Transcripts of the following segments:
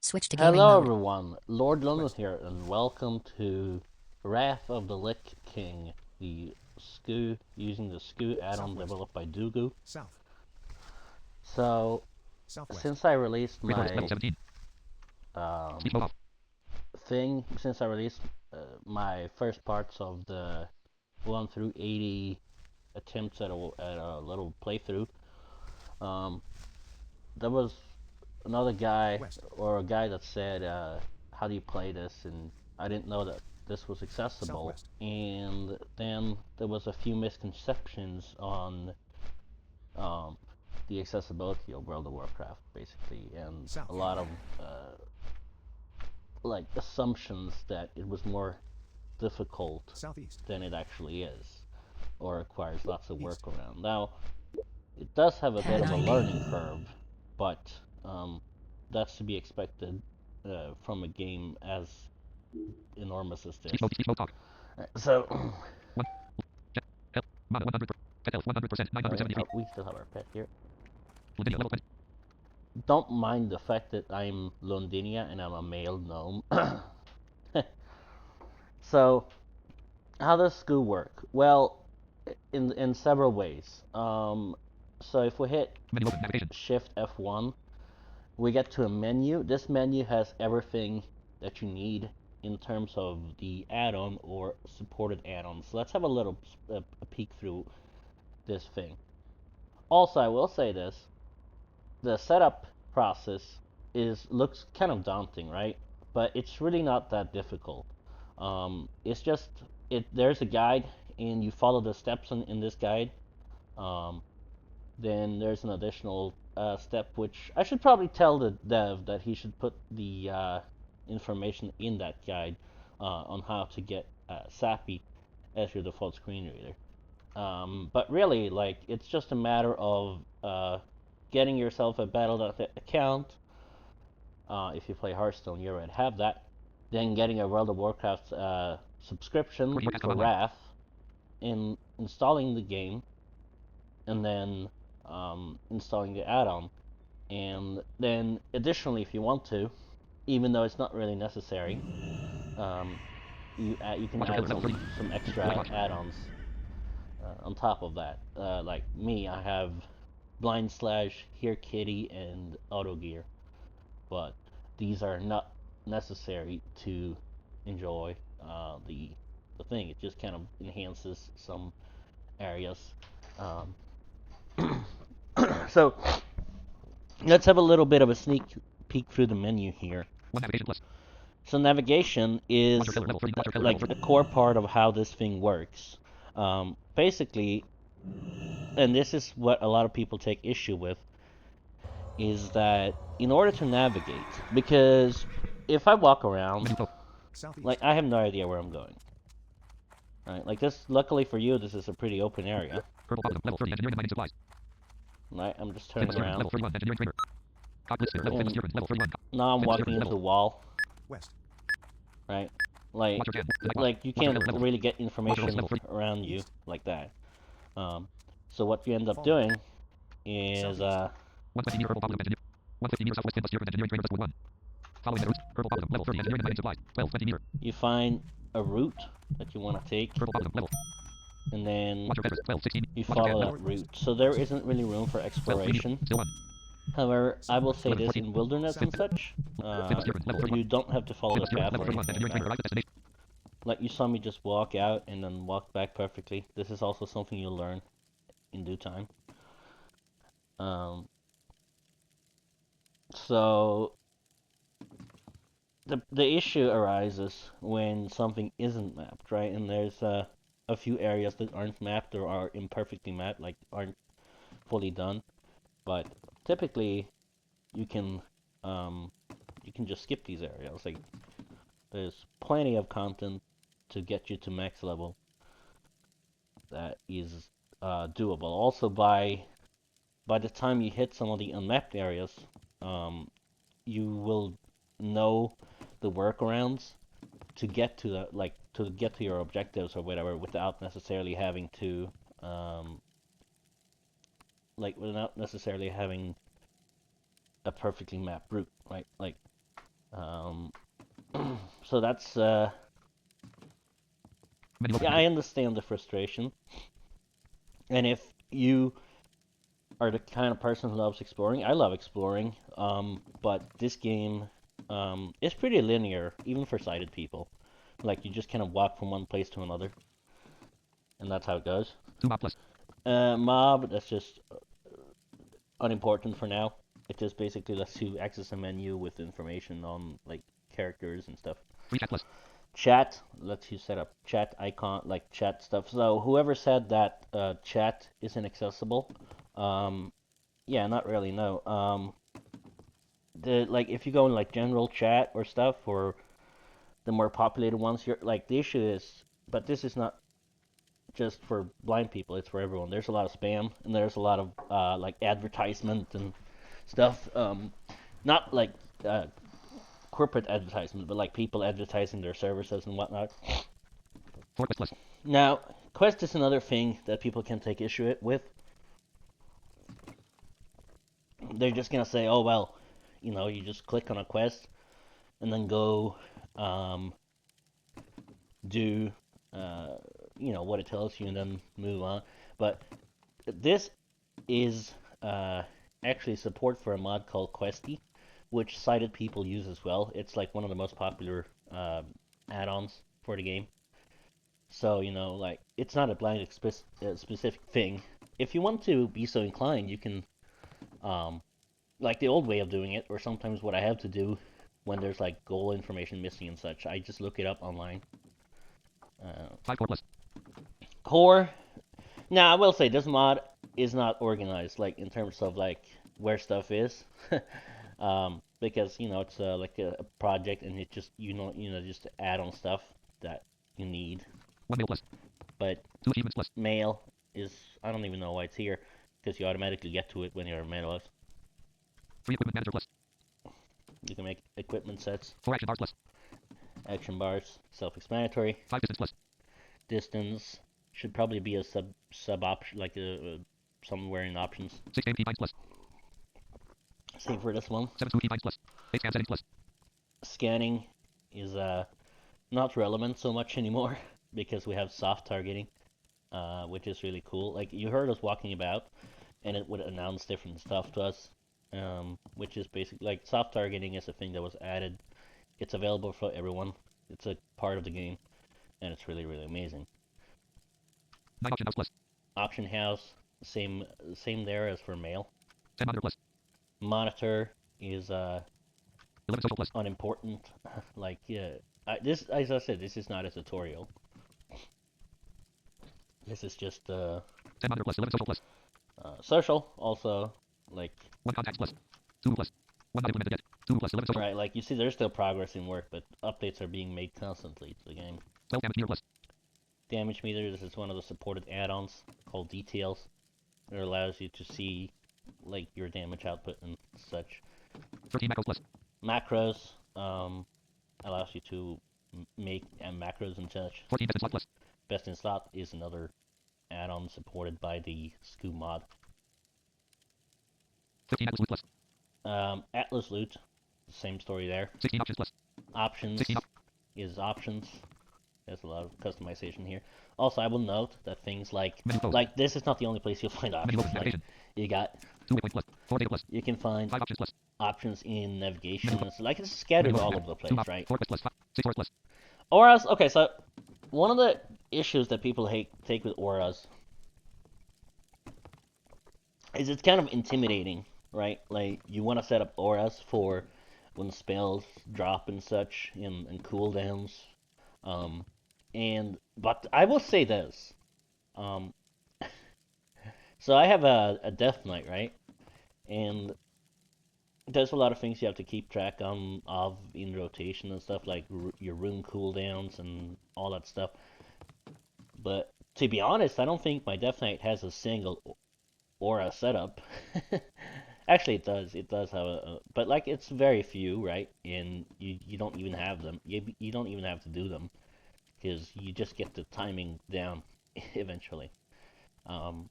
Switch to gaming Hello mode. everyone, Lord London here, and welcome to Wrath of the Lich King, the SKU using the SKU add-on Southwest. developed by Doogu. South. So, Southwest. since I released Resources level my 17. Speech mode um, off. since I released my first parts of the 1 through 80 attempts at a little playthrough, um, there was another guy West. or a guy that said, "How do you play this?" And I didn't know that this was accessible. Southwest. And then there was a few misconceptions on um, the accessibility of World of Warcraft, basically, and South. a lot of uh, like assumptions that it was more difficult Southeast. than it actually is, or requires lots of East. workaround. Now, it does have a bit of a Paradigm. learning curve, but that's to be expected from a game as enormous as this. Speech mode talk. So, 1. Health. Mana 100. Pet health 100%. 973. we still have our pet here. Lavinia level 20. Don't mind the fact that I'm Londinia and I'm a male gnome. So, how does school work? Well, in several ways. So if we hit Menu open. Navigation. Shift F1, we get to a menu. This menu has everything that you need in terms of the add-on or supported add-ons. So let's have a little a peek through this thing. Also, I will say this: the setup process looks kind of daunting, right? But it's really not that difficult. It's just there's a guide, and you follow the steps in this guide. Um, then there's an additional step, which I should probably tell the dev that he should put the information in that guide on how to get Sappy as your default screen reader. But really, like, it's just a matter of getting yourself a Battle.net account. If you play Hearthstone, you already have that. Then getting a World of Warcraft subscription for online. Wrath, installing the game, and then installing the add-on. And then, additionally, if you want to, even though it's not really necessary, um, you can Watcher add killer level 30. some extra Delay watch. add-ons on top of that. Like me, I have Blind Slash, Here Kitty, and Auto Gear, but these are not necessary to enjoy the thing. It just kind of enhances some areas. Um, so let's have a little bit of a sneak peek through the menu here. 1 navigation plus. So navigation is Watcher killer level 30. Watcher killer like level 30. a core part of how this thing works. Basically, and this is what a lot of people take issue with, is that in order to navigate, because if I walk around, Menu flow. like Southeast. I have no idea where I'm going. Right? Like this, luckily for you, this is a pretty open area. Purple bottom level 30. Engineering and mining supplies. Right? I'm just Fitness turning Steering level around, 31. Engineering trainer. Cog Blitz level fitness and Steering level 31. now I'm Fitness walking Steering into a level. wall. West. Right? Like, Watcher Jan. Tonight watch. like you Watcher can't killer level. really get Watcher Ghost information level 3. around you East. like that. Um, so what you end up Fallen. doing is, Southeast. 120 near purple bottom engineer. 150 near southwest fitness Steering engineering trainer Westwood 1. Following the route. Purple bottom level 30. Engineering and mining supplies. 1220 near. you find a route that you want to take, Purple bottom level. and then Watcher veterans. 1216. you Watcher Jan follow level. that route. So there isn't really room for 12 near. exploration. Still 1. However, I will say this: 1114. in wilderness and South. such, Fitness Steering level 31. you don't have to follow the Fitness Steering path level or 31. anything like Engineering trainer that. arrived at destination. Like you saw me just walk out and then walk back perfectly. This is also something you'll learn in due time. Um, so the issue arises when something isn't mapped, right? And there's a few areas that aren't mapped or are imperfectly mapped, like aren't fully done. But typically, you can um, you can just skip these areas. Like there's plenty of content to get you to max level that is doable. Also, by the time you hit some of the unmapped areas, um, you will know the workarounds to get to to get to your objectives or whatever without necessarily having to without necessarily having a perfectly mapped route, right? Like, um, so that's Menu open yeah, I menu. understand the frustration, and if you are the kind of person who loves exploring, I love exploring, but this game is pretty linear, even for sighted people. Like you just kind of walk from one place to another, and that's how it goes. 2 mob plus. Mob, that's just unimportant for now. It just basically lets you access a menu with information on like characters and stuff. 3 chat plus. Chat lets you set up chat icon, like chat stuff. So whoever said that chat is inaccessible, um, yeah, not really. No. The like if you go in like general chat or stuff or the more populated ones, you're like the issue is, but this is not just for blind people. It's for everyone. There's a lot of spam and there's a lot of like advertisement and stuff. Not like uh, corporate advertisement, but like people advertising their services and whatnot. 4 quest plus. Now, Quest is another thing that people can take issue with. They're just gonna say, "Oh well, you know, you just click on a quest and then go um, do uh, you know what it tells you and then move on." But this is actually support for a mod called Questy, which sighted people use as well. It's like one of the most popular add-ons for the game. So you know, like it's not a blind specific thing. If you want to be so inclined, you can like the old way of doing it, or sometimes what I have to do when there's like goal information missing and such. I just look it up online. 5 core plus. Core. Now I will say this mod is not organized like in terms of like where stuff is, because you know it's like a project and it just just add on stuff that you need. 1 mail plus. But 2 achievements plus. mail is I don't even know why it's here because you automatically get to it when you're mail. 3 equipment manager plus. You can make equipment sets, 4 action bars plus. action bars, self-explanatory. 5 distance plus. Distance should probably be a sub option like somewhere in options. 6 game key finds plus. Same for this one. 7 2 key finds plus. 8 scan settings plus. Scanning is not relevant so much anymore because we have soft targeting, which is really cool. Like you heard us walking about, and it would announce different stuff to us, which is basically like soft targeting is a thing that was added. It's available for everyone. It's a part of the game, and it's really really amazing. 9 auction house plus. Auction house, same there as for mail. 10 monitor plus. Monitor is 11 social plus. unimportant. Like yeah, this as I said, this is not a tutorial. This is just 10 monitor plus. 11 social plus. social. Also, like 1 contacts plus. 2 plus. 1 not implemented yet. 2 plus 11 social. right, like you see, there's still progress in work, but updates are being made constantly to the game. 12 damage meter plus. Damage meter. This is one of the supported add-ons called Details. It allows you to see like your damage output and such. 13 macros plus. Macros allows you to make macros and such. 14 best in slot plus. Best in slot is another add-on supported by the SCU mod. 15 atlas loot plus. Atlas loot, same story there. 16 options plus. Options 16 is options. There's a lot of customization here. Also, I will note that things menu closed. like this is not the only place you'll find Menu options. open. Like Navigation. you got 2 waypoint plus. 4 data plus. you can find 5 options plus. options in navigation. Menu It's like it's scattered menu all open. over the 2 place, right? 4 quest plus. 6 forest plus. Auras. Okay, so one of the issues that people take with auras is it's kind of intimidating, right? Like you want to set up auras for when spells drop and such and cooldowns. Um, but I will say this. Um, so I have a Death Knight, right? And there's a lot of things you have to keep track of in rotation and stuff like your rune cooldowns and all that stuff. But to be honest, I don't think my Death Knight has a single aura setup. Actually, it does. It does have but like it's very few, right? And you don't even have them. You don't even have to do them because you just get the timing down eventually. Um,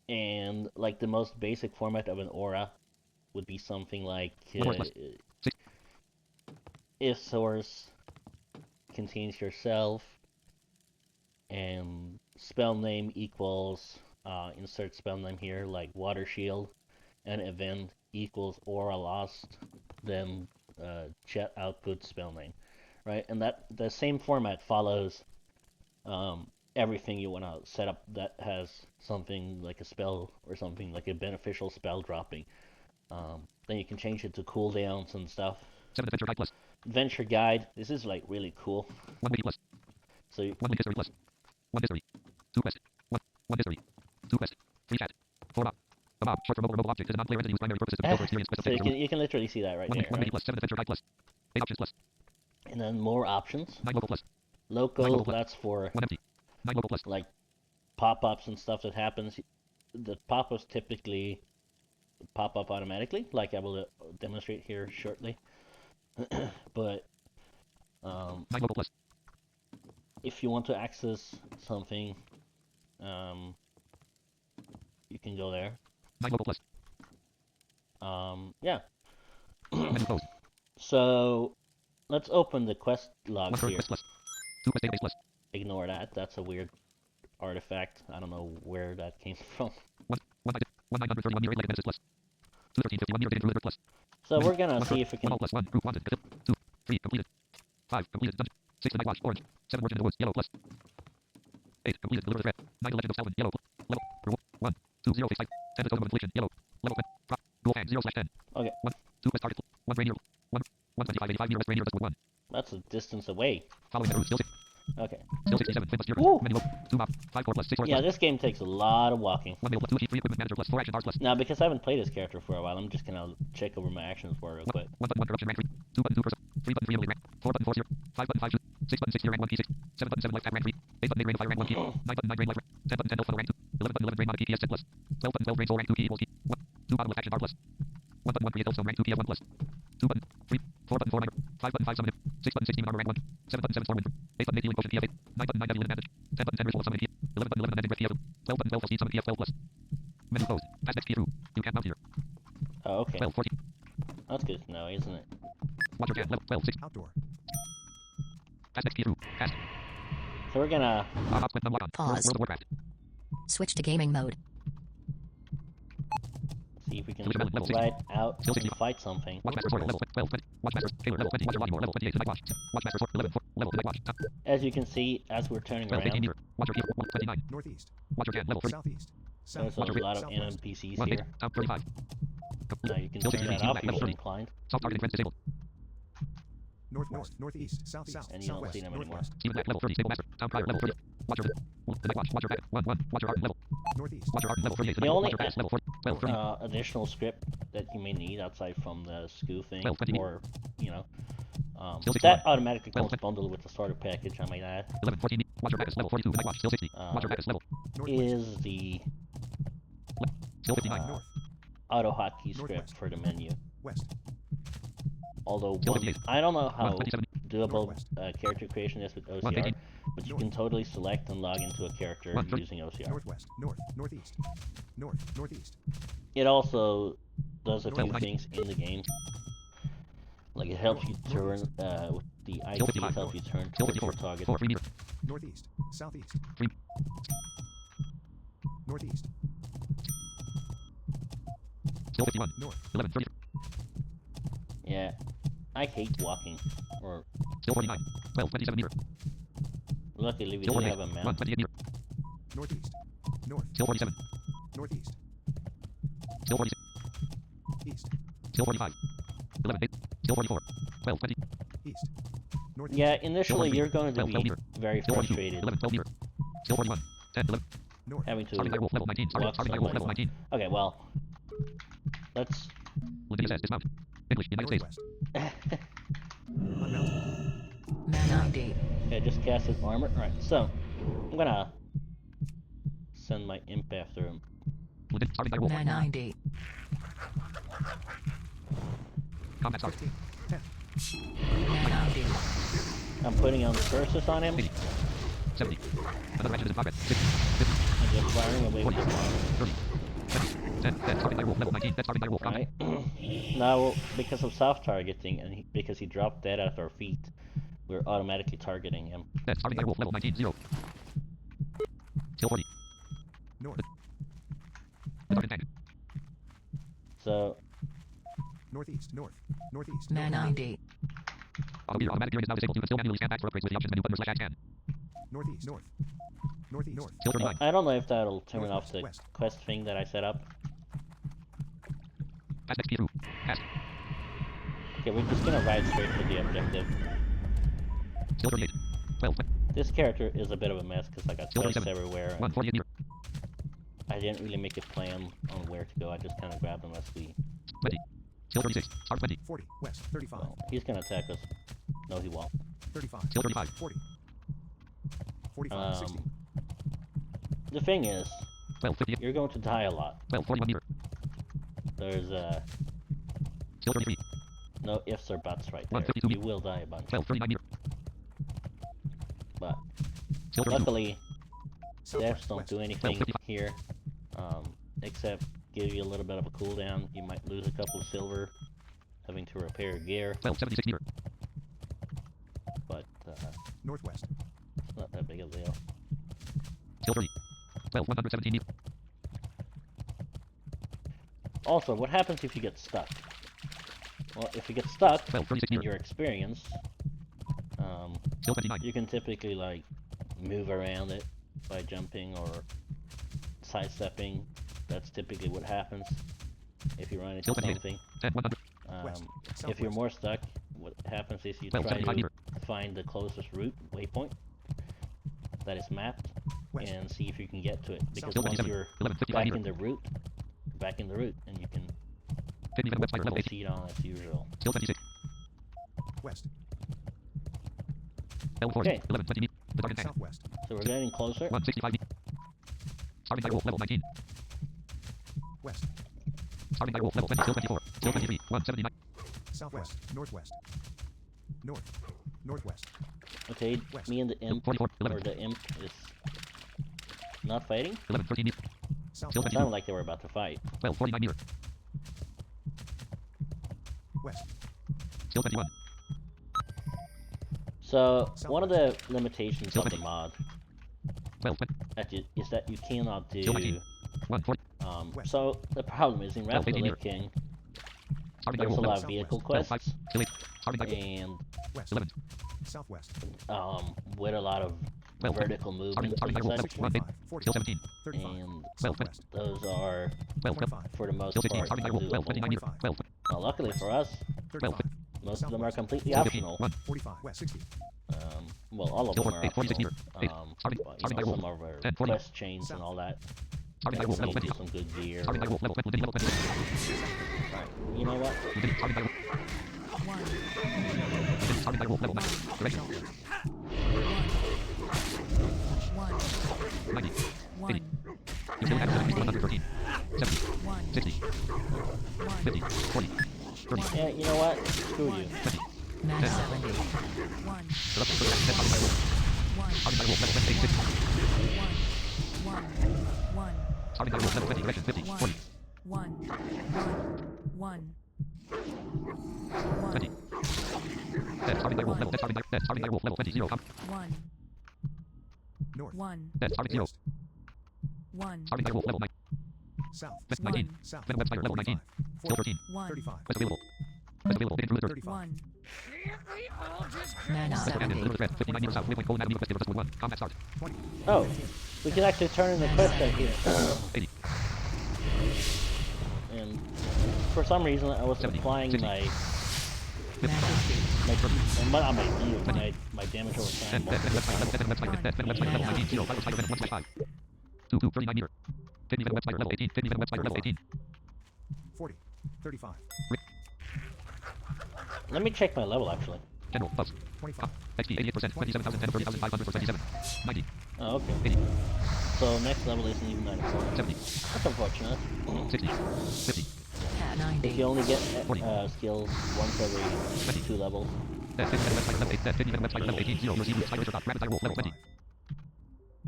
and like the most basic format of an aura would be something like One more plus. Six. if source contains yourself and spell name equals insert spell name here like water shield and event equals aura lost, then jet output spell name, right? And that the same format follows everything you want to set up that has something like a spell or something like a beneficial spell dropping. Then you can change it to cooldowns and stuff. 7 adventure guide plus. Adventure guide. This is like really cool. 1 wiki plus. So you, 1 link history plus. 1 history. 2 quest. 1 history. 2 quest. Free chat. 4 up. A mob, short for mobile object, is a non-player entity whose primary purpose is to build or experience quest so objectives. you can literally see that right 1 there. wiki Right? plus. 7 adventure guide plus. 8 options plus. And then more options. 9 local plus. Local, 9 local plus. that's for 1 empty. 9 local plus. like pop-ups and stuff that happens. The pop-ups typically pop up automatically, like I will demonstrate here shortly. But 9 local plus. if you want to access something, you can go there. 9 local plus. Yeah. Menu closed. So let's open the quest 1 logs current here. quest plus. 2 quest database plus. Ignore that. That's a weird artifact. I don't know where that came from. 1931 year 8 Genesis plus. 21351 year data plus. So we're gonna 1 see if we can. 1 plus 1 group wanted. 2 3 completed. 5 completed dungeon. 6 the night watch orange. 7 words in the woods yellow plus. 8 completed deliver the threat. 9 the legend of Salvin yellow level 1 2 0 5 10 the totem of infliction yellow level 10 prop goal hand 0/10. Okay. 1 2 quest target 1 rainier 1 125 85 near west rainier west 1. That's a distance away. Following the route still 6. Okay. Still 67 flint plus gear Woo! menu 2 mob 5 4 plus 6 4 Yeah, plus. this game takes a lot of walking. 1 mail plus 2 achieve 3 equipment manager plus 4 action bars plus. Now, because I haven't played this character for a while, I'm just gonna check over my actions for it real quick. 1 button 1 corruption rank 3 2 button 2 person 3 button 3 elite rank 4 button 4 0 5 button 5 shoot 6 button 6 year rank 1 key 6 7 button 7 life tap rank 3 8 button 8 rain of fire rank 1 key 9 button 9 rain life rank 10 button 10 health funnel rank 2 11 button 11 drain mod key PS 10 plus 12 button 12 drain soul rank 2 key equals key 1 2 bottom left action bar plus 1 button 1 create healthstone rank 2 PS 1 plus 2 button 3 4 button 4 minor 5 button 5 summon 6 button 6 demon armor rank 1 7 button 7 storm wind 8 button 8 healing potion PS 8 9 button 9 deadly advantage 10 button 10 ritual of summoning PS 11 button 11 unending breath PS 12 button 12 speed summon PS 12 plus menu closed pass next key through you can't mount here Oh, okay. 12 14 That's good to know, isn't it? watch your can level 12 6 Outdoor. pass next key through pass So we're gonna. ops with unlock on Pause. World of Warcraft Switch to gaming mode. See if we can Level 60. right out Still and 65. fight something. Watchmaster Sword level 12 20 Watchmaster Taylor level 20 Watcher Logging level 28 Night Watch Watchmaster Sword 11 4 level Night Watch top As you can see, as we're turning 12 18 around, meter Watcher Key 29 Northeast. Watcher Can level 30 Southeast. there's South. a lot of Southwest. NPCs 1 8 here. top 35 Now you can Still turn 63 that off if level you're 30 inclined. Soft targeting friends disabled Northwest. Northeast. Southeast. And you don't Southwest. see them anymore. Northwest. Steven Black level 30 Stable Master Tom Pryor level 30 Watcher the Night Watch Watcher Back 1 1 Watcher Arden level Northeast. Watcher Arden level 38 The only Watcher Bass level 4 12 30 additional script that you may need outside from the SKU thing, Well, 20 or you know, Still 61. that automatically Well, comes bundled with the starter package. I might add. 11 14 Watcher Back level 42 Night Watch still 60 Watcher Back level Northwest. Is the still 59 North. auto hotkey script Northwest. for the menu. West. Although Still one, 58. I don't know how 127 doable Northwest. character creation is with OCR, 118 but you North. can totally select and log into a character 130 using OCR. Northwest. North. Northeast. North. Northeast. It also does a few Northwest. things in the game. Like it helps you turn with the Still IQ 55 helps you turn still towards 54 your target. 4 3 meter Northeast. Southeast. 3 Northeast. still 51 North. 11 30 Yeah, I hate walking. Or still 49 12 27 meter luckily we still do 48 have a 1 mount. 28 meter Northeast. North. still 47 Northeast. still 46 East. still 45 11 8 still 44 12 20 East. Northeast. Yeah, initially 43, you're going to 12 be meter very still 42 frustrated 11 12 meter still 41 10 11 North. having to. starting Wolf level 19 walk starting so Wolf much. level 19 Okay, well, let's. Lindy says dismount English United States Northwest. Unmounted. Man ID. Okay, just cast his armor. Alright, so I'm gonna send my imp after him. Lindy starting Wolf Man ID. combat start 15. 10. Man ID. I'm putting on the curses on him 80 70 another action is in progress 60 50 and just firing away with his armor. 30 20 10. Dead starting direwolf level 19. Dead starting direwolf. Combat. Alright. Now, because of soft targeting and because he dropped dead at our feet, we're automatically targeting him. Dead starting direwolf level 19. 0. Kill 40. North. The target tank. So, Northeast. North. Northeast. Man North. ID. Auto meter automatic gearing is now disabled. You can still manually scan back for upgrades with the options menu button or slash add scan. Northeast. North. Northeast. North. Kill 39. I don't know if that'll turn off Northwest, the west. quest thing that I set up. Pass next key through. Pass. Okay, we're just gonna ride straight for the objective. Kill 38. 12. This character is a bit of a mess because I got Kill quests 37. everywhere. And 148 meter. I didn't really make a plan on where to go. I just kind of grabbed them as we. 20. Kill 36. Start 20. 40. West. 35. Well, he's gonna attack us. No, he won't. 35. Kill 35. 40. 45. 60. The thing is, 12. 50. you're going to die a lot. 12. 41 meter. There's Kill 33. no ifs or buts right there. 152 You will die a bunch. 12. 39 meter. But Kill 32. luckily, Southwest. deaths don't West. do anything here, except give you a little bit of a cooldown. You might lose a couple of silver having to repair gear, 12. 76 meter. but Northwest. it's not that big of a deal. Kill 30. 12. 117 meter. Also, what happens if you get stuck? Well, if you get stuck 12. 36 in meter. your experience, Kill 29. you can typically like move around it by jumping or sidestepping. That's typically what happens if you run into Kill 28. something. 10. 100. West. If you're Southwest. more stuck, what happens is you 12. try 75 to meter. find the closest route waypoint that is mapped West. and see if you can get to it. Because Kill once 27. you're 11. 55 back meter. in the route, back in the route, and you can 50 meter. Web spider level 80. proceed on as usual. Kill 26. West. L 40. Okay. 11. 20 meter. The target tank. Southwest. So we're getting closer. 165 meter. Starting direwolf level 19. West. Starting direwolf level 20. Kill 24. Kill 23. 179. Southwest. Northwest. North. Northwest. Okay, West. me and the imp, 44. or 11. the imp is not fighting. 11. 13 meter. It Southwest. sounded like they were about to fight. 12. 49 meter. West. Kill 21. So one of the limitations Kill of the 20. mod 12. 20. is that you cannot do. Kill 19. 1. 40. So the problem is in Wrath of the 18 Lich King, Starting there's a direwolf lot level of vehicle 12. 5. quests, Kill 8. Starting direwolf. and West. 11. Southwest. with a lot of 12. vertical movement Starting and direwolf such, level 1. 25. 40. Kill 17. 35. and 12. Southwest. those are 12. 25. for the most Kill 15. part Starting direwolf 12. 29 meter. 25. 12. luckily for us, 35. most of them are completely Kill 15. optional. 1. 45. West. 60. Well, all of Kill them 4. are 8. 46 optional. meter. 8. Starting. But, Starting you know, direwolf. some of our 10. 40. quest chains and all that. Starting Like direwolf some level 20. need some good gear. Starting direwolf level 20. Level 20. Alright, you know what? Starting direwolf. Starting direwolf level 9. Direction. 90. 80. You still have 70. 113. 70. 60. 50. 40. 30. Yeah, you know what? Screw you. 20. Man 70. Starting direwolf. Starting direwolf level 20. 60. Starting direwolf level 20. Direction. 50. 40. 20. Starting direwolf level. Starting direwolf level 20. 0. North. Starting 0. West. Starting direwolf level 9. South. West 19. South. Web spider level 19. Kill 13. 35. Quest available. Quest available. Hidden through the dirt. 35. Man Quest abandoned. 70. Through the threat. 59 meters out. Waypoint. Gold Avenue. Quest versus 1. Combat start. 20. Oh, we can actually turn in the quest right here. 80. And for some reason, I was 70, applying 60. my 50. my damage over 10. time. Web spider level 10. Web spider. Web spider level 19. 0. Web spider venom 1/5. 2. 39 meter. 50 venom web spider level 18. 50 venom web spider level 18. 40. 35. Let me check my level actually. General. Plus. 25. XP 88%. 27,010 of 30,500 for 27. 90. Oh, okay. 80. So next level isn't even 94. 70. That's unfortunate. 60. 50. Cat If you 90. only get 40. skills once every 2 levels. 50 venom web spider level 8. 50 venom web spider level 18. 0. Receive root spider dot. Rapid direwolf level 20. 25.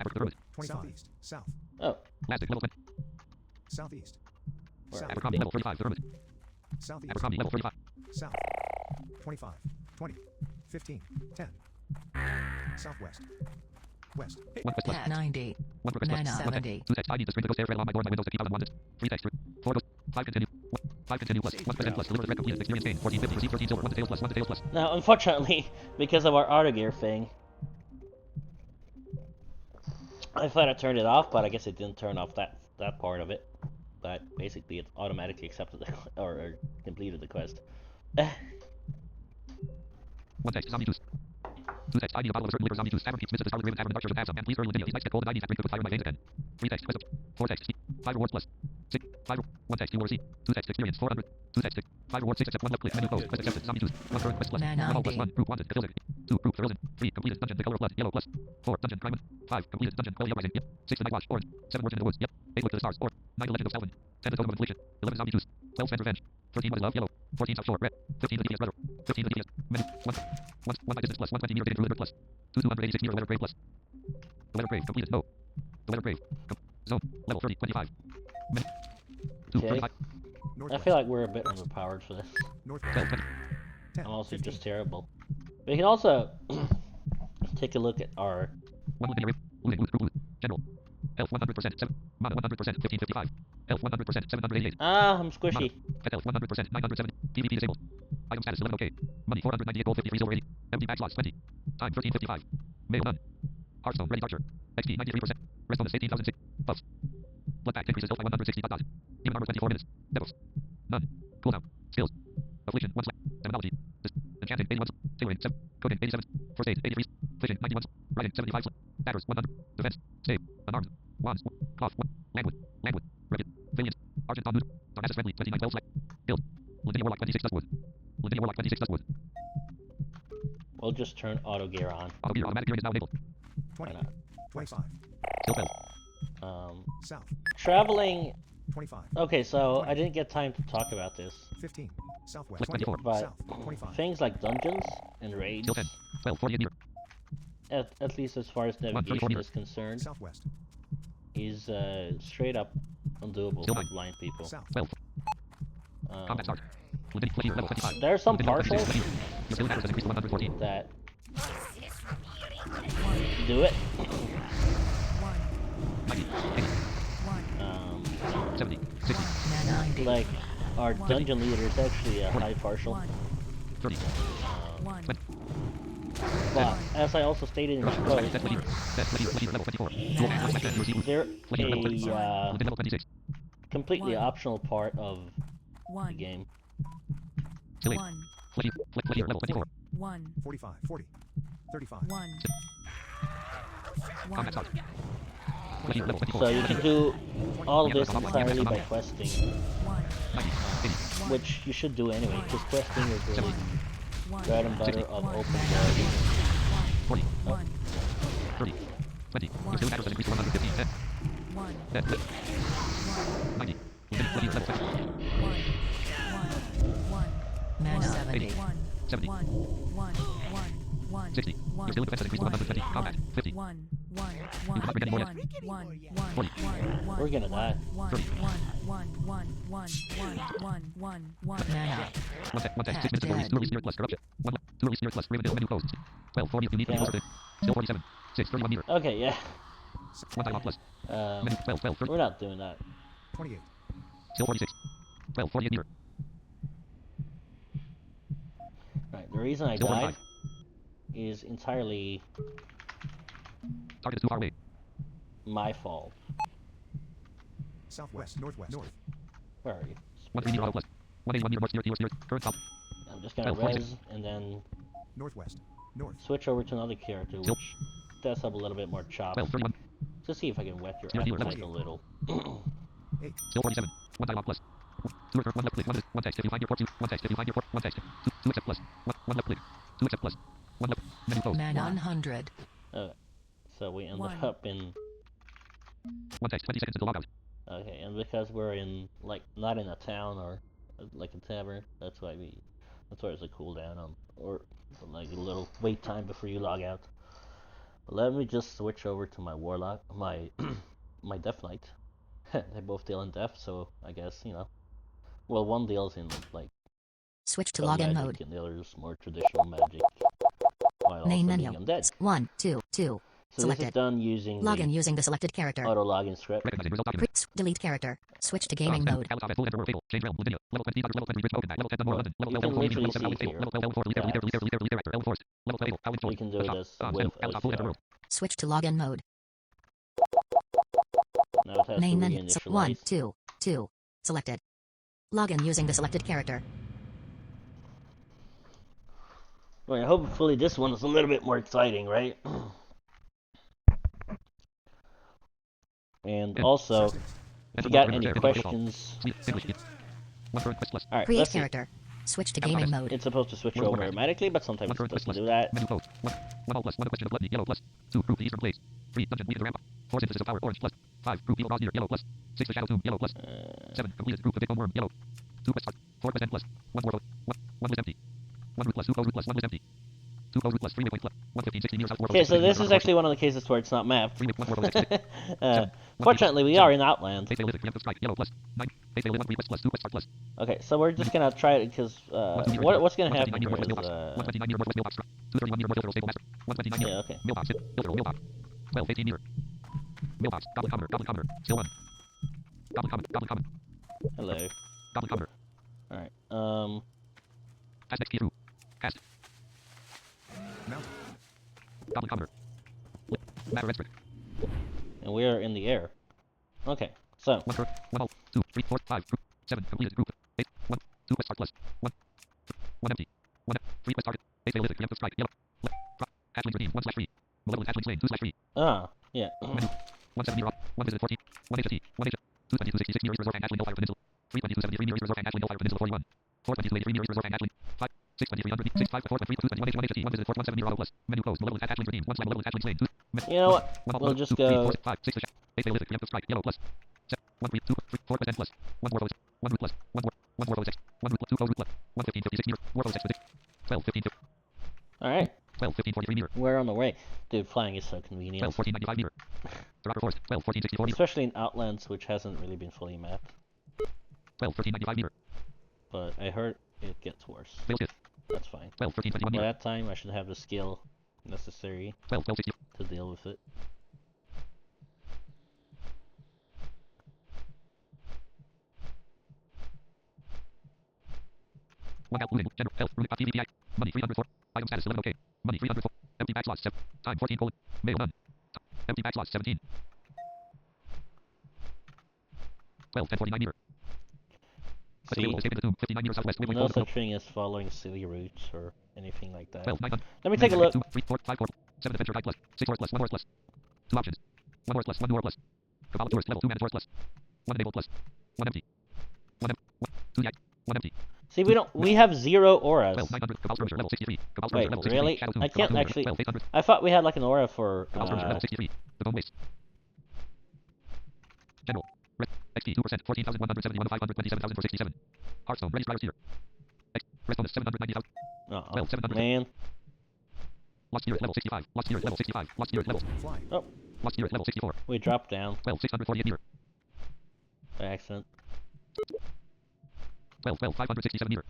Average the road. 25. Southeast. South. Oh, Plastic level 20. Southeast. South. Abercrombie level 35. Affirmative. Southeast. Abercrombie level 35. South. 25. 20. 15. 10. Southwest. West. Hey. 1 quest plus. Pat 90. 1 progress plus. 970. 2 text. I need to spring the ghost air thread along my door and my windows to keep out unwanted. 3 text. 4 ghost. 5 continue. 5 continue plus. 1% plus. Deliver the thread completed. Experience gained. 1450. Receive 13 silver. 1 details plus. 1 details plus. Now, unfortunately, because of our auto gear thing, I thought I turned it off, but I guess it didn't turn off that part of it. But basically, it automatically accepted the, or completed the quest. 1 text. Zombie juice. 2 text. I need a bottle of a certain liquor zombie juice. Tavern keeps Mrs. the Scarlet Raven Tavern in Darkshire to have some. And please hurry Lydia. These nights get cold and I need that drink with fire in my veins again. 3 text. Quest. 4 text. 5 rewards plus. 6. 5. 1 text. You will receive. 2 text. Experience. 400. 2 text. 5 rewards. 6 accept. 1 left click. Menu closed. Quest accepted. Zombie juice. 1 current quest plus. 1 all plus 1. Group wanted. Cathilda. 2. Group Thrillin. 3. Completed. Dungeon. The color of blood. Yellow plus. 4. Dungeon. Crime. 5. Completed. Dungeon. Quelly uprising. Yep. 6. The night watch. Orange. 7. Words in the woods. Yep. 8. Look to the stars. Orange. 9. The legend of Selwyn. 10. The totem of inflation. 11. Zombie juice. 12. Sven's revenge. 13. What is love? Yellow. 14. South shore. Red. 15. The DPS brother. 15. The DPS. Menu. 1. 1 by distance plus. 120 mirror getting through litter plus. 286 mirror letter grave plus. The letter grave. Completed. No. The letter grave. Zone. Level 30. 25. Menu. 2. Okay. 35. I Northwest. feel like we're a bit overpowered for this. Northwest. 12. 20. 10. I'm also 15. just terrible. We can also take a look at our 1 linear rate. General. Health 100%. 7. Mana 100%. 1555. Health 100%. 788. I'm squishy. Pet health 100%. 970. PvP disabled. Item status 11 OK. Money 498 gold 53 silver 80. Empty bag slots 20. Time 1355. Mail none. Hearthstone ready archer. XP 93%. Rest bonus 18,006. Buffs. Blood pack increases health by 160. Dot dot. Human armor 24 minutes. Devils. None. Cooldown. Skills. Affliction 1 slash. Demonology. Enchanting 81. Tailoring 7. Cooking 87. First aid 83. Fishing 91. Writing 75. Batters 100. Defense. Save. Unarmed. Wands. Cough 1. Languid. Languid. Repute. Valiant. Argent on neutral. Darnassus friendly 29. 12 select. Build. Lavinia Warlock 26 Dustwood. Lavinia Warlock 26 Dustwood. We'll just turn auto gear on. Auto gear automatic gearing is now enabled. 20. Why not? 25. Still failed. South. Traveling. 25. Okay, so I didn't get time to talk about this, 15. Southwest. Click 24. but South. 25. things like dungeons and raids, Still 10. 12. 40 near. at least as far as 34 navigation meter. is concerned, Southwest. is straight up undoable Still for nine. blind people. South. 12. Combat start. Lavinia Flair level 25. There are some Lavinia partials Flair. Your skill matters has increased to 114. that do it. 90. 80. 70. 60. 90. Like our dungeon leader is actually a high partial. 30. Um, but as I also stated in the Set post, Lavinia. Set Lavinia level 24. Dual man slash man. Receive. they're Lavinia level 26. a Lavinia level 26. completely optional part of the game. Silly. Lavinia level 24. 45. 40. 35. Combat start. Lavinia level 24. So you can do all of this entirely by questing, 90. 80. which you should do anyway, because questing is really the bread and butter of open world. 40. 30. 20. Your skill matters has increased to 150. 10. 10. 90. Lavinia level 20. Man 70. 80. 70. 60. Your skill defense has increased to 120. Combat. 50. You cannot bring any more yet. 40. We're gonna die. 30. Man up. 1 sec. 1 sec. 6 minutes before release plus corruption. 1 left. 2 release plus Ravendale menu closed. 12. 40 if you need to be closer to. Still 47. 6. 31 meter. Okay, yeah. 1 time off plus. Menu 12. 12. 30. We're not doing that. 28. Still 46. 12. 48 meter. Right, the reason I Still died 45. is entirely Target is too far away. my fault. Southwest. Northwest. North. Where are you? 1 3 meter auto plus. 181 meter north steer. Current top. I'm just gonna 12, res and then Northwest. North. switch over to another character, Still. which does have a little bit more chop. 12. 31. To see if I can whet your Still here, appetite a little. 8. Still 47. 1 time off plus. 2 return. 1 left click. 1 text if you find your port. 2. 1 text if you find your port. 1 text. 2 accept plus. 1 left click. 2 accept plus. 1 left. Menu closed. Man 100. So we ended up in 1 text. 20 seconds until logout. okay, and because we're in like not in a town or like a tavern, that's why there's a cooldown on or like a little wait time before you log out. But let me just switch over to my warlock, my my death knight. They both deal in death, so I guess Well, one deals in like Switch to spell login magic, mode. and the other is more traditional magic, while Main also menu. being undead. 1, 2, 2. So this is Selected. done using Login the using the selected character. auto login script. Recognizing result document. Delete character. Switch to gaming mode. Level 5 full emperor table. Change realm. Lydia. Level 20 level 20 rich open level 10 more London. Level You 12 can level 4 literally level 7 see table. here Level 12 level 4 leader leader leader leader leader level forest. Level 4 table. Alwyn You can do this with Alpha full emperor LCR. world. Switch to login mode. Now it has Main to menu. 1, reinitialize. 2, 2. Selected. Login using the selected character. Well, hopefully this one is a little bit more exciting, right? And also, if you got any questions, alright, Create let's see. character. Switch to gaming mode. It's supposed to switch over automatically, but sometimes it doesn't do that. Menu close. 1 all plus 1 question of blood yellow plus 2 proof the eastern blaze 3 dungeon weave the ramp 4 synthesis of power orange plus 5 proof evil dog ear yellow plus 6 the shadow tomb yellow plus 7 completed proof of victim worm yellow 2 quest start 4 quest end plus 1 more 1 was empty 1 root plus 2 close root plus 1 was empty 2 close root plus 3 waypoint plus 115 16 years out 4 Okay, so this is actually one of the cases where it's not mapped. Fortunately, we are in Outland. Face Lizard, preemptive strike, yellow plus 9. Face 1 3 quest plus 2 quest start plus Okay, so we're just gonna try it because what's gonna happen here is 129 near northwest mailbox 231 near northwest stable master 129 near yeah, okay. mailbox filter mailbox 12 18 near mailbox goblin commoner still 1 goblin common Hello. goblin commoner All right. cast next key through cast Mount. goblin commoner matter restrict And we are in the air. Okay, so 1 third 1 all 2 3 4 5 group 7 completed group 8 1 2 quest start plus 1 1 empty 1 3 quest target face Lizard, preemptive strike yellow hatchling 13 1 slash 3 malevolent hatchling slain 2 slash 3 yeah. menu 1 7 near off 1 visit 14 1 HT 1 H 222 66 near east resort and hatchling hellfire peninsula 322 73 near east resort and hatchling hellfire peninsula 41 422 83 near east resort and hatchling 5 623 6 5 4 3 2 1 H 1 HT 1 visit 4 1 7 near auto plus menu closed malevolent hatchling 13 1 slash malevolent hatchling slain 2 You know what? 1 We'll just go. 5 6 face Lizard, preemptive strike yellow plus 1 3 2 3 4 plus 1 more 1 root plus 1 more 1 more 6 1 root plus 2 root plus 1 15 56 near 4 6 12 15 All right, 12 15 43 near we're on the way. Dude, flying is so 12 convenient, 14 95 near Dropper Forest 12 14 64 near especially in Outlands, which hasn't really been fully mapped. 12 13 95 near But I heard it gets worse. Fail Kith That's fine. 12 13 21 By near that time, I should have the skill necessary 12 12 60 to deal with it. One out losing general health runic TVPI money 304 item status 11 okay money 304 empty bag slots 7 time 14 colon mail none empty bag slots 17 12 10 49 meter See, escape in the tomb 59 meters southwest waypoint no colon such thing as following city routes or anything like that. 12 9 Let me take a look. 2 3 4 5 4 7 adventure guide plus 6 horse plus 1 horse plus 2 options 1 horse plus 1 door plus Cabal tourist level 2 manage horse plus 1 enabled plus 1 empty 1 2 yike 1 empty See, we have 0 auras. 12 900 Cabal skirmisher level 63 Cabal Wait, skirmisher level 63 really? Shadow tomb I Cabal can't skirmisher, actually. 12 800 I thought we had like an aura for. Cabal skirmisher level 63 the bone waste general red XP 2% 14,171 527,000 for 67 Hearthstone ready prior tier rest bonus 790,000 12 700 Man. Lost spirit level 65 Lost spirit level 65 Lost spirit level Fly. Oh, Lost spirit level 64 we dropped down 12 648 meter by accident. 12 12 567 meter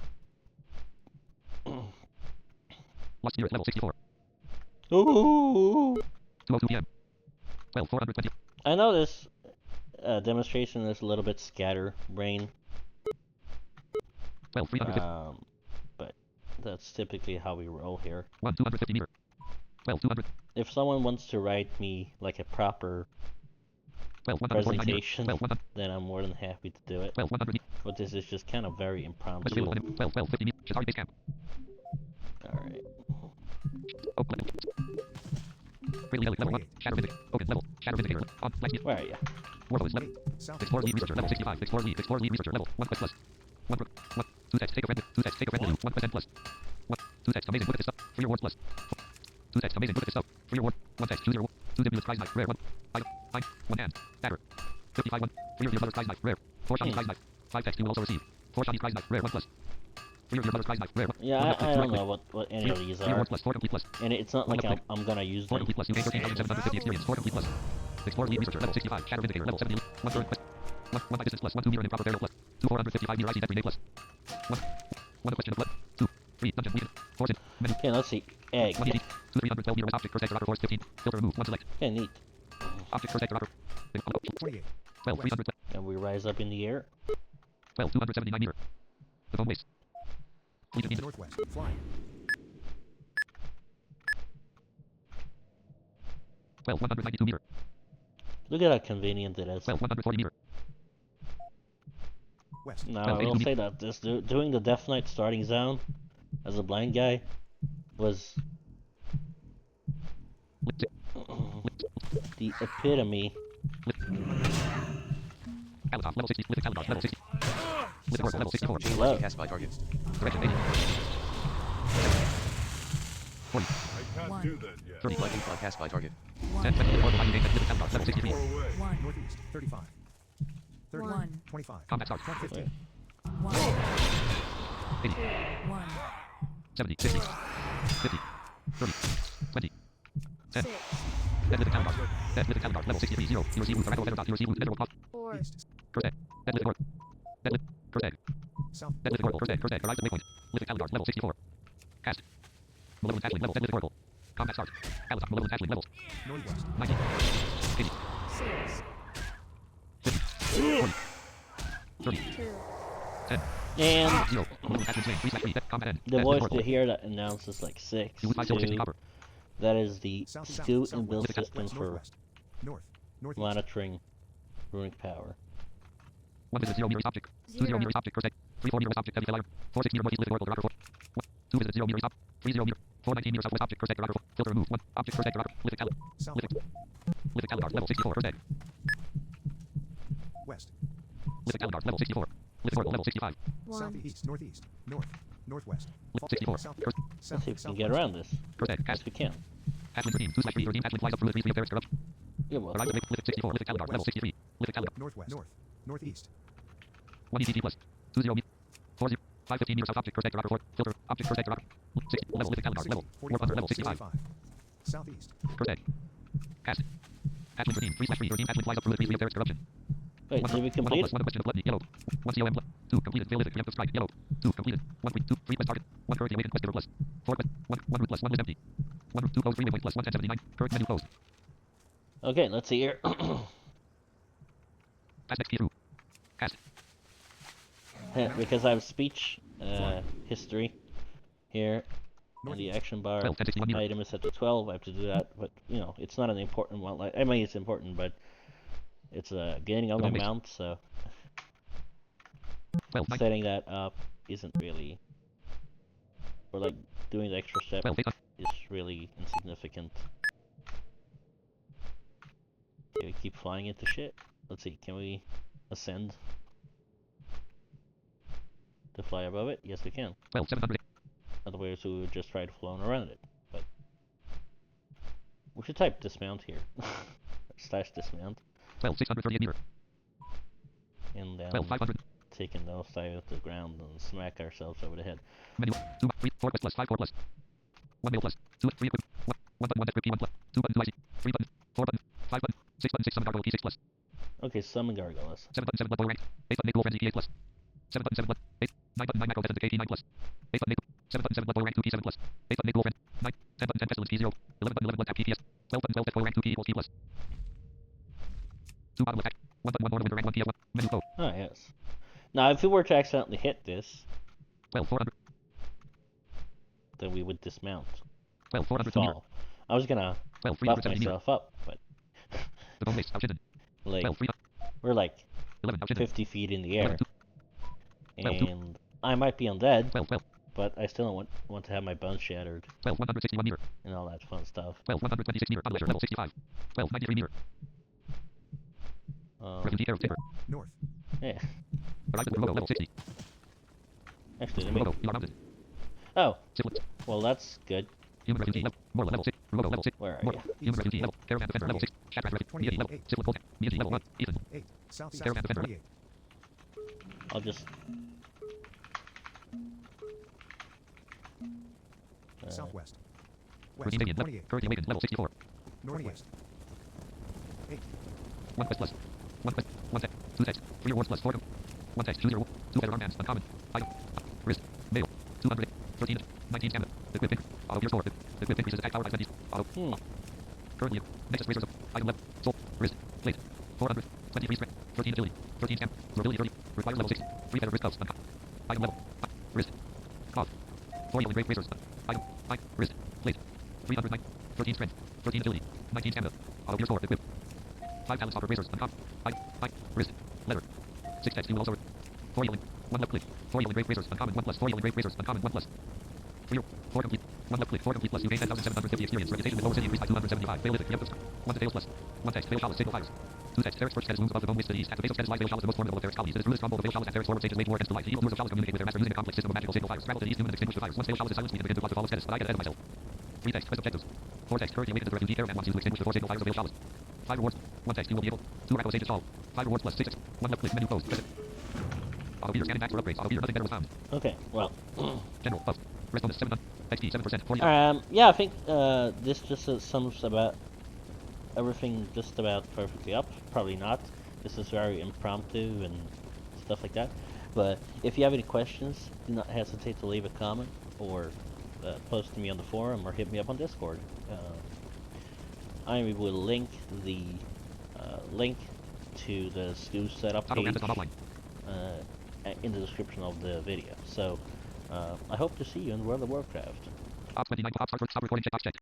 Lost spirit level 64 Ooh. 2:02 p.m. 12 420 I know this demonstration is a little bit scatterbrained, 12 350 but that's typically how we roll here. 1 250 meter 12 200 If someone wants to write me like a proper 12 149 meter presentation, 12 100 then I'm more than happy to do it. 12 100 But this is just kind of very West impromptu. available on him 12 12 50 meter Shatari base camp Alright. oh level Freely level 1 Shadow Vindicator open level Shadow Vindicator on black speed Where are you? Warful is level South. Explore lead researcher level 65 Explore lead researcher level 1 quest plus 1 brook 1 2 text take a friend 2 text take a friend 1 quest end plus 1 2 text amazing look at this stuff 3 rewards plus 2 text amazing look at this stuff 3 reward 1 text choose your 2 Zimulus prize knife rare 1 item 9 1 hand dagger 55 1 3 of your mother's prize knife rare 4 shiny prize knife 5 text you will also receive 4 shiny prize knife rare 1 plus 3 of your mother's prize knife rare 1 Yeah, I don't know what any of these 3 are. rewards plus 4 complete plus And it's not like I'm gonna use 4 them. complete plus you gain 13,750 experience 4 complete plus Explore lead researcher level 65 Shadow Vindicator level 70 1 third quest 1 by distance plus 1 2 meter and improper burial plus 2 455 meter IC every day plus 1 a question of blood 2 3 dungeon weaken 4 sin menu Okay, let's see. Egg. 1 easy 2 312 meter object protector upper force 15 filter remove 1 select Okay, neat. object protector upper 28. 12 312 And we rise up in the air. 12 279 meter the phone waste Legion means Northwest. Flying. 12 192 meter Look at how convenient it is. 12 140 meter West. No, Well, I will maybe- say that this doing the Death Knight starting zone as a blind guy was the epitome. Alatoff level 60 Lithic Alatoff level 60 Lithic Oracle level 64 Hello. Cast by target. Direction 80 40 I can't do that yet. 30 Lightning cloud cast by target. 10 20 Oracle binding data Lithic Alatoff level 63 Go away. Northeast. 35. 30. 1, 25. Combat start 15. 1, 80 1, 70 60 50 30 20 10 6, Dead Lithic Alatoff Dead Lithic Alatoff level 63 0 You receive Federal Federal You receive Federal cost 4, East. First egg Dead Lithic Oracle Dead Lithic First egg South. Dead Lithic Oracle First egg Arrives at waypoint Lithic Alatoff level 64 Cast Malevolent Ashling level Dead Lithic Oracle Combat start Alatoff Malevolent Ashling levels Northwest. 90 80 6, 50 40 30 2, 10 And 0 Malevolent Ashling slain 3/3 Dead Combat end the Dead voice Lithic to Oracle hear that announces like 6, You would 5 16 2. copper That is the South. South. skill Southwest. and build West. system for Northwest. North. Northeast. monitoring runic power. 1 visit 0 meters object 2 0 meters object per sec 3 4 meters object heavy flyer 4 6 meter northeast Lithic Oracle Rocker 4 2 visit 0 meters stop 3 0 meter 4 19 meter southwest object per sector Rocker 4 filter remove 1 object per sector Rocker Lithic Alatoff Southwest. Lithic Alatoff level 64 first egg West. Lithic Alatoff level 64 Lithic Oracle level 65 1, Southeast. Northeast. North. Northwest. 64 South. first Let's South. see if we can Southwest. get around this. first egg Yes, cast we can. Ashling 13 2/3 13 Ashling flies up through the 3 of Barrett's corruption Yeah, well, arrives at Lithic 64 Lithic Alatoff level 63 Lithic Alatoff Northwest. North. Northeast. 1 EDT plus 2 0 meter 4 0 5 15 meter south object per sector Rocker 4 filter object per sector Rocker 60 level Lithic Alatoff 60. level 45. 400 level 65 Southeast. first egg cast Ashling 13 3/3 13 Ashling flies up through the 3 of Barrett's corruption wait, did we complete it? 1 question of blood yellow 1 COM blood 2 completed fail Lithic preemptive strike yellow 2 completed 1 3 2 3 quest target 1 currently awakened quest giver plus 4 quest 1 root plus 1 list empty 1 root 2 closed 3 waypoint plus 1 1079 current menu closed Okay, let's see here. pass next key through cast Because I have speech history here. And the action bar 12 10 61 meter item is set to 12. I have to do that, but you know, it's not an important one. Like, I mean, it's important, but it's gaining on my Don't mix. mount, so 12 9 setting that up isn't really, or like doing the extra step 12 8 is really insignificant. Okay, we keep flying into shit. Let's see, can we ascend to fly above it? Yes, we can. 12 700 Otherwise, we would just try to flown around it. But we should type dismount here. Slash dismount. 12 638 meter And then 12 500 take a nosedive at the ground and smack ourselves over the head. menu 2 3 4 quest plus 5 4 plus 1 mail plus 2 3 equip 1 button 1 equip 1 plus 2 button 2 IC 3 button 4 button 5 button 6 button 6 summon gargoyle P6 plus Okay, summon gargoyles. 7 button 7 blood boil rank 8 button Nick frenzy P8 plus 7 button 7 blood 8 9 button 9 macro defense K9 plus 8 button Nick 7 button 7 blood boil rank 2 P7 plus 8 button Nick friend 9 10 button 10 pestilence P0 11 button 11 blood tap PPS 12 button 12 boil rank 2 P equals P plus 2 bottom attack 1 button 1 mortal winter rank 1 PS1 menu code Oh, yes. Now, if we were to accidentally hit this, 12 400 then we would dismount. 12 400 meter Fall. I was gonna 12 buff 370 meter myself up, but the bone base outshinden like 12 3 we're like 11 outshinden 50 feet in the air, 12 2 and I might be undead, 12 12 but I still don't want to have my bones shattered 12 161 meter and all that fun stuff. 12 126 meter modulator level 65 12 93 meter refugee air timber North. Yeah. arrived at Robo level 60 Actually, let me. Robo you are mounted Oh, Syphilis well, that's good. human refugee level Morla level 6 Robo level 6 Where are Morla you? human refugee level caravan defender level 6 Shadrach refugee Mieti level 28. Syphilis Voltec Mieti level 1 Ethan 8. Southeast. Caravan defender. 28. I'll just. Southwest. West. Routine Indian level 28. currently awakened level 64 Northwest. 8. 1 quest plus 1 quest 1 sec 2 text. 3 rewards plus 4. 1 text. Choose your 2 feather armbands. Uncommon. Item. Wrist. Mail. 200. 13. 19 stamina. Equip pick. Auto gear 4. Equip increases attack power by 20. Auto. Currently. Nexus razors. Item level. Soul. Wrist. Plate. 400. 23 strength. 13 agility. 13 stamina. Durability 30. Requires level 6. 3 feather wrist cuffs. Item level. Wrist. Cloth. 4 yellow engraved razors. Item. Wrist. Plate. 309. 13 strength. 13 agility. 19 stamina. Auto gear 4. Equip. 5 talent stopper razors. Uncommon. Wrist. Leather. 6 text. Also. 4 yellow. 1 left click. 4 yellow engraved razors. Uncommon. 1 plus. 4 yellow engraved razors. Uncommon. 1 plus. 3. 4 complete. 1 left click. 4 complete plus. You gain 10,750 experience. Reputation in Lower City increased by 275. Paleolithic. Yep. 1 to Fails plus. 1 text. Fail Shawless. Signal fires. 2 text. Ferrex first status wounds above the bone waist to the east. At the base of status lies Fail Shawless, the most formidable of Ferrex colonies. It is through this stronghold of Fail Shawless that Ferrex forward stages wage war against the light. The evil rulers of Shawless communicate with their master using a complex system of magical signal fires. Travel to the east noon and extinguish the fires. Once Fail Shawless is silenced, we can begin to plot the fall of status, but I get ahead of myself. 3 text. Quest objectives. 4 text. Currently awaited the refugee caravan wants you to extinguish the 4 signal fires of Fail Shawless. 5 rewards. 1 text. You will be able. 2 Rakos Age installed. 5 rewards plus 6 text. 1 left click. Menu closed. Press it. Auto beater scanning back for upgrades. Auto beater nothing better was found. Okay, well. General buff. Rest bonus 7 XP 7%. 40. Yeah, I think this just sums about everything just about perfectly up. Probably not. This is very impromptu and stuff like that. But if you have any questions, do not hesitate to leave a comment or post to me on the forum or hit me up on Discord. I will link the link to the SKU setup page in the description of the video. So I hope to see you in World of Warcraft. Top 29 pops start recording checkbox checked.